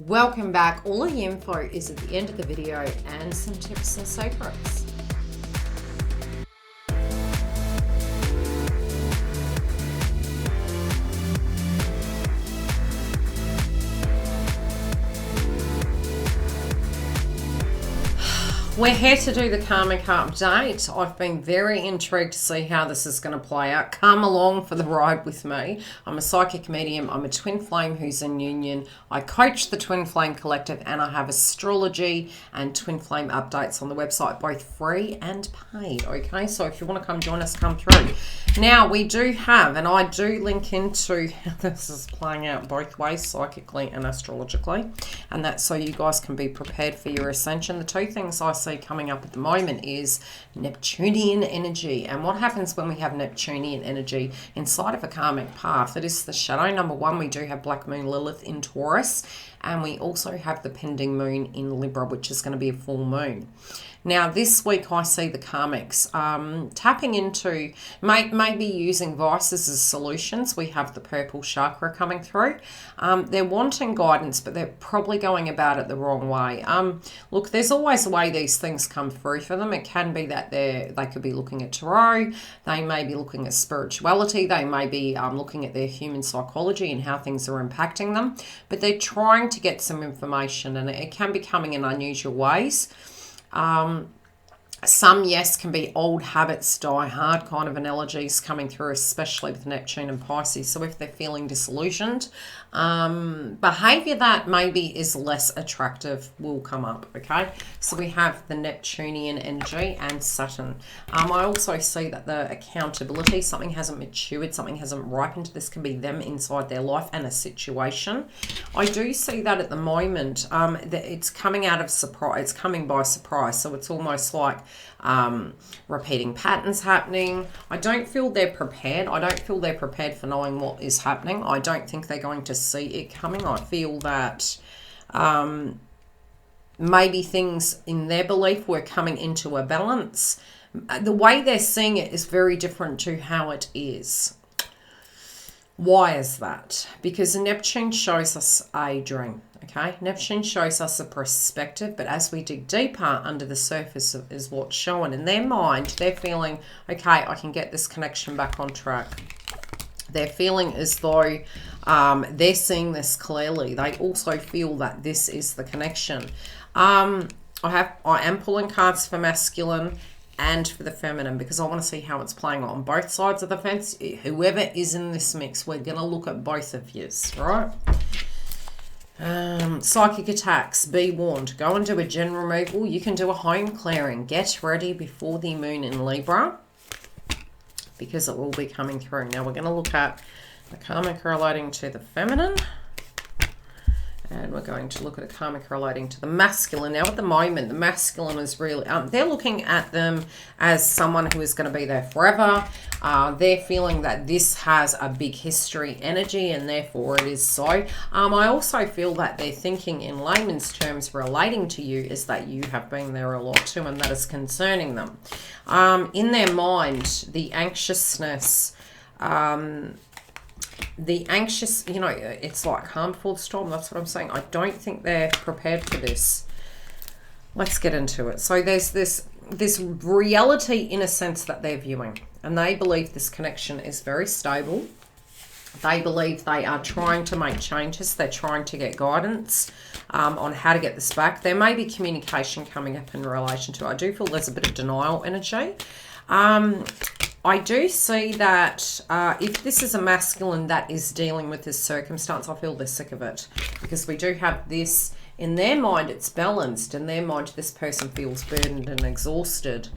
Welcome back. All of the info is at the end of the video and some tips and secrets. We're here to do the karmic update. I've been very intrigued to see how this is going to play out. Come along for the ride with me. I'm a psychic medium. I'm a twin flame who's in union. I coach the Twin Flame Collective and I have astrology and twin flame updates on the website, both free and paid. Okay, so if you want to come join us, come through. Now we do have, and I do link into how this is playing out both ways, psychically and astrologically, and that's so you guys can be prepared for your ascension. The two things I see coming up at the moment is Neptunian energy. And what happens when we have Neptunian energy inside of a karmic path? It is the shadow. Number one, we do have Black Moon Lilith in Taurus, and we also have the pending moon in Libra, which is going to be a full moon. Now, this week I see the karmics tapping into, maybe using vices as solutions. We have the purple chakra coming through. They're wanting guidance, but they're probably going about it the wrong way. Look, there's always a way these things come through for them. It can be that they could be looking at tarot. They may be looking at spirituality. They may be looking at their human psychology and how things are impacting them. But they're trying to get some information, and it can be coming in unusual ways. Some, yes, can be old habits die hard kind of analogies coming through, especially with Neptune and Pisces. So if they're feeling disillusioned, behavior that maybe is less attractive will come up, okay? So we have the Neptunian energy and Saturn. I also see that the accountability, something hasn't matured, something hasn't ripened. This can be them inside their life and a situation. I do see that at the moment, that it's coming out of surprise, it's coming by surprise. So it's almost like repeating patterns happening. I don't feel they're prepared. I don't feel they're prepared for knowing what is happening. I don't think they're going to see it coming. I feel that maybe things in their belief were coming into a balance. The way they're seeing it is very different to how it is. Why is that? Because Neptune shows us a dream. Okay, Neptune shows us a perspective, but as we dig deeper under the surface is what's shown. In their mind, they're feeling, okay, I can get this connection back on track. They're feeling as though they're seeing this clearly. They also feel that this is the connection. I am pulling cards for masculine and for the feminine because I want to see how it's playing on both sides of the fence. Whoever is in this mix, we're going to look at both of yous, right? Psychic attacks, be warned. Go and do a gem removal. You can do a home clearing. Get ready before the moon in Libra because it will be coming through. Now we're going to look at the karmic relating to the feminine, and we're going to look at a karmic relating to the masculine. Now at the moment, the masculine is really, they're looking at them as someone who is going to be there forever. They're feeling that this has a big history energy, and therefore it is so. I also feel that they're thinking in layman's terms relating to you is that you have been there a lot too, and that is concerning them. In their mind, the anxiousness, you know, it's like calm before the storm. That's what I'm saying. I don't think they're prepared for this. Let's get into it. So there's this reality in a sense that they're viewing, and they believe this connection is very stable. They believe they are trying to make changes. They're trying to get guidance on how to get this back. There may be communication coming up in relation to it. I do feel there's a bit of denial energy. I do see that if this is a masculine that is dealing with this circumstance, I feel they're sick of it because we do have this. In their mind, it's balanced. In their mind, this person feels burdened and exhausted.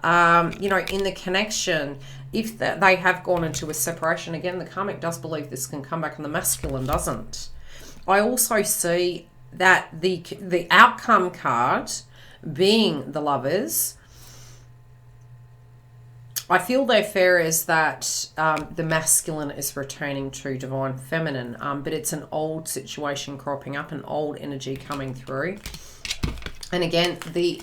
You know, in the connection, if they have gone into a separation, again, the karmic does believe this can come back and the masculine doesn't. I also see that the outcome card being the Lovers, I feel their fear is that the masculine is returning to divine feminine, but it's an old situation cropping up, an old energy coming through. And again, the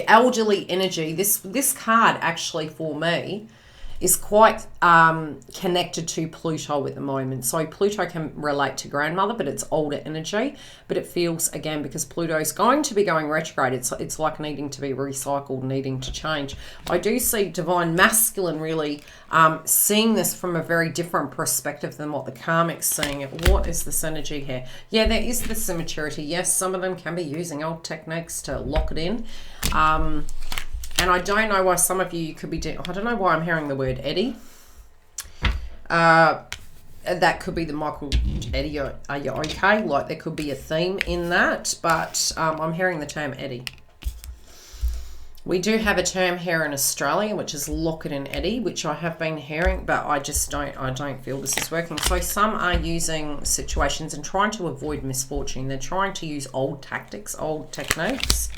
elderly energy, this card actually for me is quite connected to Pluto at the moment. So Pluto can relate to grandmother, but it's older energy. But it feels, again, because Pluto is going to be going retrograde, it's like needing to be recycled, needing to change. I do see divine masculine really seeing this from a very different perspective than what the karmic's seeing it. What is this energy here? Yeah, there is this immaturity. Yes, some of them can be using old techniques to lock it in. And I don't know why some of you could be doing, I don't know why I'm hearing the word Eddie. That could be the Michael Eddie, are you okay? Like there could be a theme in that, but I'm hearing the term Eddie. We do have a term here in Australia, which is lock it in Eddie, which I have been hearing, but I don't feel this is working. So some are using situations and trying to avoid misfortune. They're trying to use old tactics, old techniques.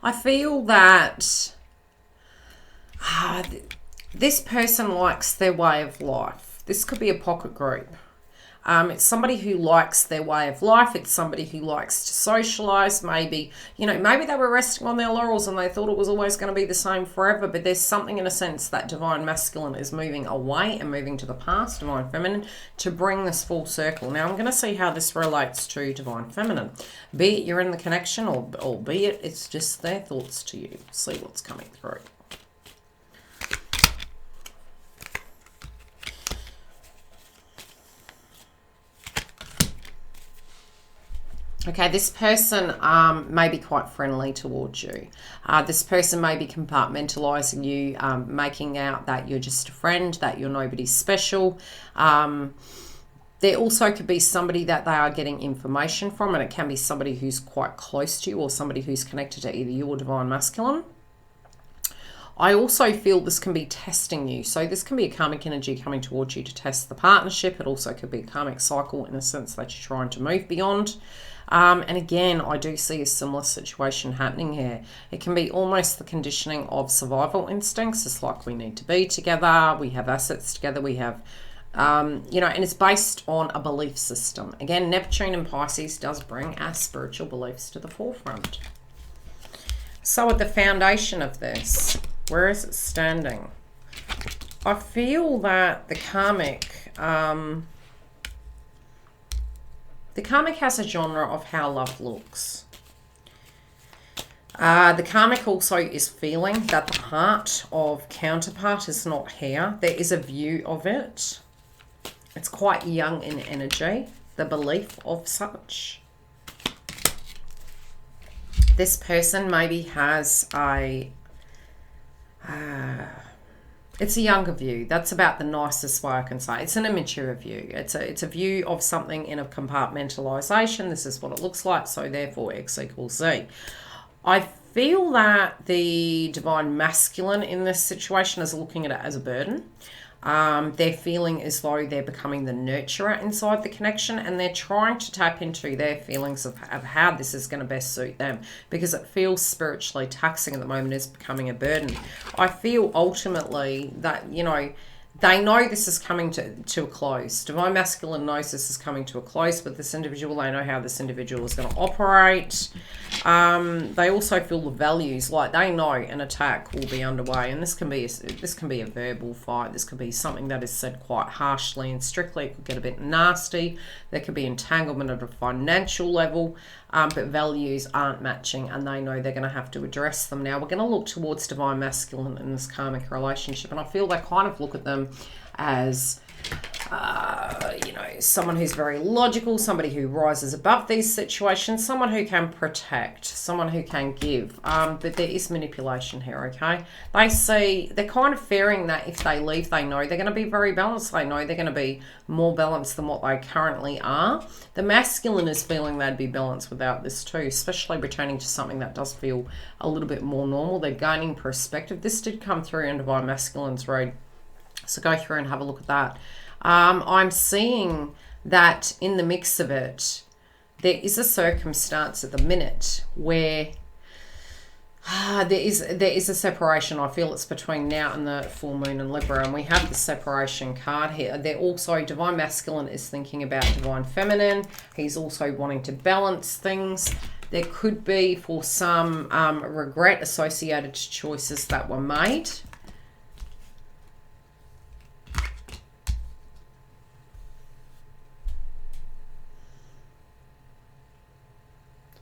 I feel that this person likes their way of life. This could be a pocket group. It's somebody who likes their way of life. It's somebody who likes to socialize. Maybe, you know, maybe they were resting on their laurels and they thought it was always going to be the same forever. But there's something in a sense that divine masculine is moving away and moving to the past, divine feminine, to bring this full circle. Now, I'm going to see how this relates to divine feminine. Be it you're in the connection or be it it's just their thoughts to you. See what's coming through. Okay, this person may be quite friendly towards you. This person may be compartmentalizing you, making out that you're just a friend, that you're nobody special. There also could be somebody that they are getting information from, and it can be somebody who's quite close to you or somebody who's connected to either you or divine masculine. I also feel this can be testing you. So this can be a karmic energy coming towards you to test the partnership. It also could be a karmic cycle in a sense that you're trying to move beyond. And again, I do see a similar situation happening here. It can be almost the conditioning of survival instincts. It's like we need to be together. We have assets together. We have, you know, and it's based on a belief system. Again, Neptune and Pisces does bring our spiritual beliefs to the forefront. So at the foundation of this, where is it standing? I feel that the karmic has a genre of how love looks. The karmic also is feeling that the heart of counterpart is not here. There is a view of it. It's quite young in energy, the belief of such. This person maybe has a... it's a younger view. That's about the nicest way I can say. It's an immature view. It's a view of something in a compartmentalization. This is what it looks like. So therefore X equals Z. I feel that the divine masculine in this situation is looking at it as a burden. They're feeling as though they're becoming the nurturer inside the connection, and they're trying to tap into their feelings of how this is going to best suit them, because it feels spiritually taxing at the moment. It's becoming a burden. I feel ultimately that, you know, they know this is coming to a close. Divine masculine knows this is coming to a close with this individual. They know how this individual is going to operate. They also feel the values, like they know an attack will be underway, and this can be a verbal fight. This could be something that is said quite harshly and strictly. It could get a bit nasty. There could be entanglement at a financial level, but values aren't matching, and they know they're going to have to address them. Now we're going to look towards divine masculine in this karmic relationship, and I feel they kind of look at them as you know, someone who's very logical, somebody who rises above these situations, someone who can protect, someone who can give. But there is manipulation here, okay? They're kind of fearing that if they leave, they know they're going to be very balanced. They know they're going to be more balanced than what they currently are. The masculine is feeling they'd be balanced without this too, especially returning to something that does feel a little bit more normal. They're gaining perspective. This did come through in divine masculine's read. So go through and have a look at that. I'm seeing that in the mix of it, there is a circumstance at the minute where There is a separation. I feel it's between now and the full moon in Libra, and we have the separation card here. They're also, divine masculine is thinking about divine feminine. He's also wanting to balance things. There could be, for some, regret associated to choices that were made.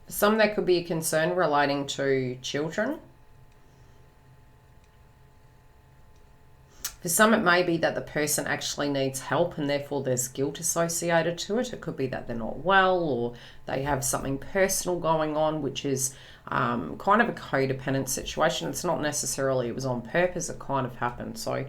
For some, there could be a concern relating to children. For some, it may be that the person actually needs help and therefore there's guilt associated to it. It could be that they're not well, or they have something personal going on, which is kind of a codependent situation. It's not necessarily it was on purpose, it kind of happened. So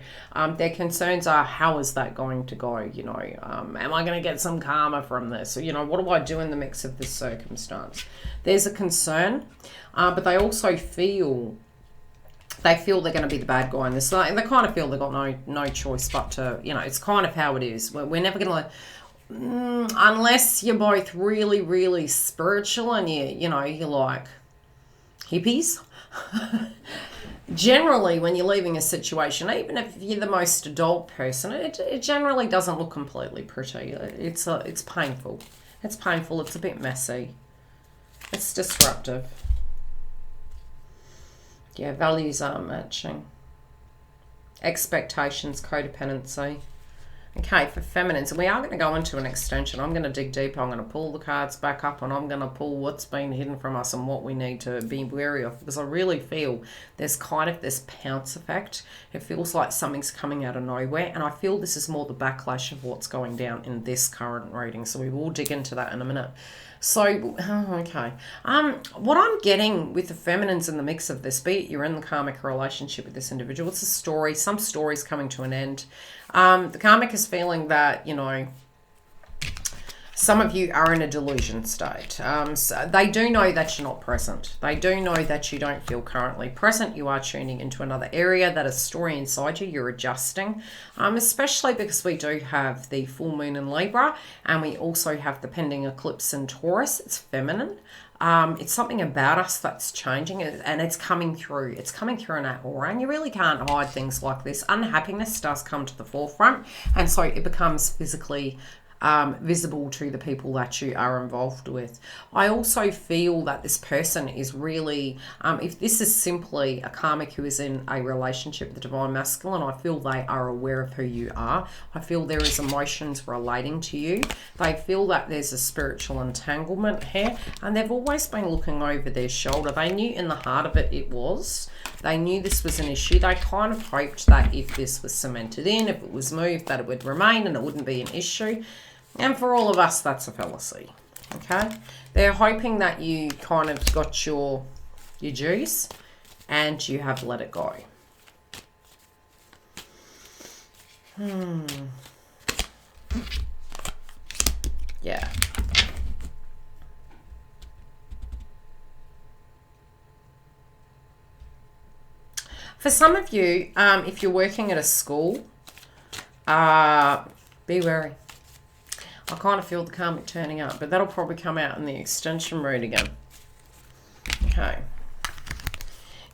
their concerns are, how is that going to go? You know, am I going to get some karma from this? Or, you know, what do I do in the mix of this circumstance? There's a concern, but they also feel... They feel they're going to be the bad guy in this. They kind of feel they've got no choice but to, you know, it's kind of how it is. We're never going to, unless you're both really, really spiritual and you're like hippies. Generally, when you're leaving a situation, even if you're the most adult person, it generally doesn't look completely pretty. It's painful. It's painful. It's a bit messy. It's disruptive. Yeah, values aren't matching. Expectations, codependency. Okay, for feminines, and we are going to go into an extension. I'm going to dig deep. I'm going to pull the cards back up, and I'm going to pull what's been hidden from us and what we need to be wary of, because I really feel there's kind of this pounce effect. It feels like something's coming out of nowhere, and I feel this is more the backlash of what's going down in this current reading. So we will dig into that in a minute. So, okay. What I'm getting with the feminines in the mix of this, be it you're in the karmic relationship with this individual, it's a story. Some story's coming to an end. The karmic is feeling that, you know, some of you are in a delusion state. So they do know that you're not present. They do know that you don't feel currently present. You are tuning into another area, that is story inside you. You're adjusting, especially because we do have the full moon in Libra, and we also have the pending eclipse in Taurus. It's feminine. It's something about us that's changing, and it's coming through. It's coming through in our aura, and you really can't hide things like this. Unhappiness does come to the forefront, and so it becomes physically visible to the people that you are involved with. I also feel that this person is really, if this is simply a karmic who is in a relationship with the divine masculine, I feel they are aware of who you are. I feel there is emotions relating to you. They feel that there's a spiritual entanglement here, and they've always been looking over their shoulder. They knew in the heart of it was. They knew this was an issue. They kind of hoped that if this was cemented in, if it was moved, that it would remain and it wouldn't be an issue. And for all of us, that's a fallacy, okay? They're hoping that you kind of got your juice and you have let it go. Yeah. For some of you, if you're working at a school, be wary. I kind of feel the karmic turning up, but that'll probably come out in the extension read again. Okay.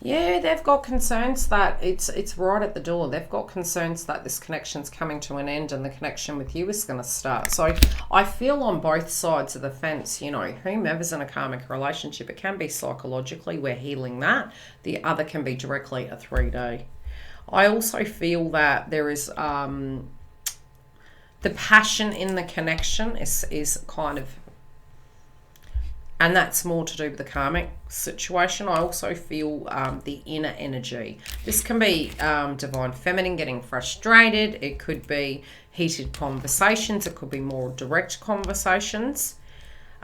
Yeah, they've got concerns that it's right at the door. They've got concerns that this connection's coming to an end and the connection with you is going to start. So I feel on both sides of the fence, you know, whomever's in a karmic relationship, it can be psychologically, we're healing that. The other can be directly a 3D. I also feel that there is... the passion in the connection is kind of, and that's more to do with the karmic situation. I also feel the inner energy. This can be divine feminine getting frustrated. It could be heated conversations. It could be more direct conversations.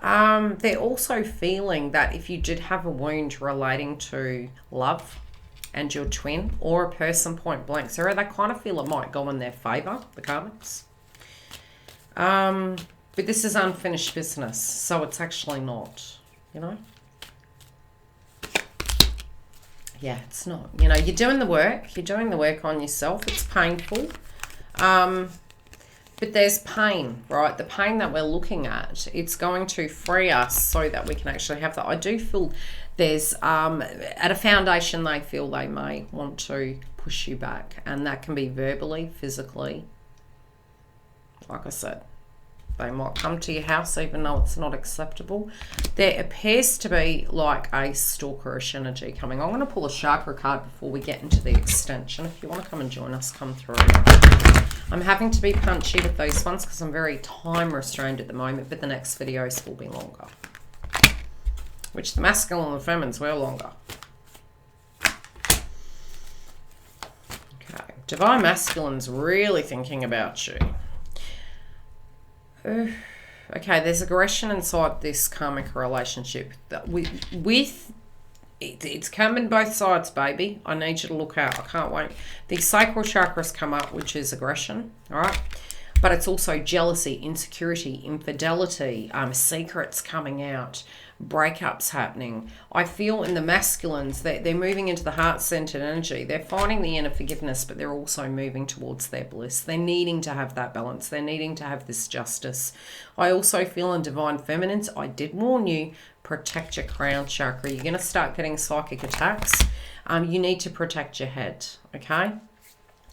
They're also feeling that if you did have a wound relating to love and your twin or a person point blank zero, they kind of feel it might go in their favor, the karmics. But this is unfinished business, so it's actually not, you know. Yeah, it's not. You know, you're doing the work. You're doing the work on yourself. It's painful. But But there's pain, right? The pain that we're looking at, it's going to free us so that we can actually have that. I do feel there's, at a foundation, they feel they may want to push you back. And that can be verbally, physically. Like I said, they might come to your house even though it's not acceptable. There appears to be like a stalkerish energy coming. I'm going to pull a chakra card before we get into the extension. If you want to come and join us, come through. I'm having to be punchy with those ones because I'm very time restrained at the moment, but the next videos will be longer. Which the masculine and the feminines were longer. Okay. Divine Masculine's really thinking about you. Okay, there's aggression inside this karmic relationship that it's coming both sides, baby. I need you to look out. I can't wait. The sacral chakras come up, which is aggression, all right? But it's also jealousy, insecurity, infidelity, secrets coming out, breakups happening. I feel in the masculines that they're moving into the heart-centered energy. They're finding the inner forgiveness, but they're also moving towards their bliss. They're needing to have that balance. They're needing to have this justice. I also feel in divine feminines, I did warn you, protect your crown chakra. You're going to start getting psychic attacks. You need to protect your head, okay?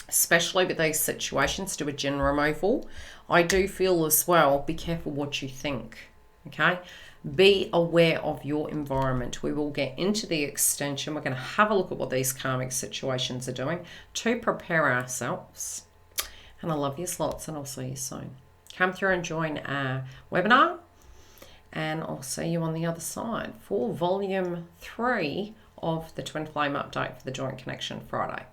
Especially with these situations, do a gene removal. I do feel as well, be careful what you think, okay? Be aware of your environment. We will get into the extension. We're going to have a look at what these karmic situations are doing to prepare ourselves. And I love you lots, and I'll see you soon. Come through and join our webinar, and I'll see you on the other side for volume 3 of the Twin Flame update for the Joint Connection Friday.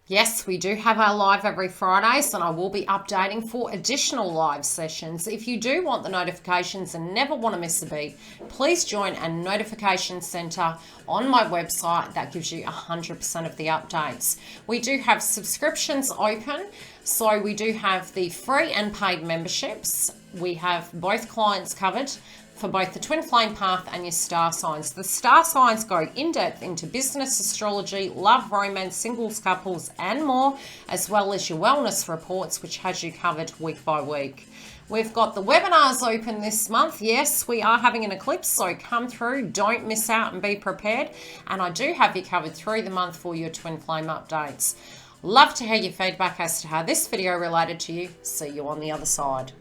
Yes, we do have our live every Fridays, and I will be updating for additional live sessions. If you do want the notifications and never want to miss a beat, please join a notification center on my website. That gives you 100% of the updates. We do have subscriptions open, so we do have the free and paid memberships. We have both clients covered for both the twin flame path and your star signs. The star signs go in depth into business, astrology, love, romance, singles, couples, and more, as well as your wellness reports, which has you covered week by week. We've got the webinars open this month. Yes, we are having an eclipse, so come through. Don't miss out and be prepared. And I do have you covered through the month for your twin flame updates. Love to hear your feedback as to how this video related to you. See you on the other side.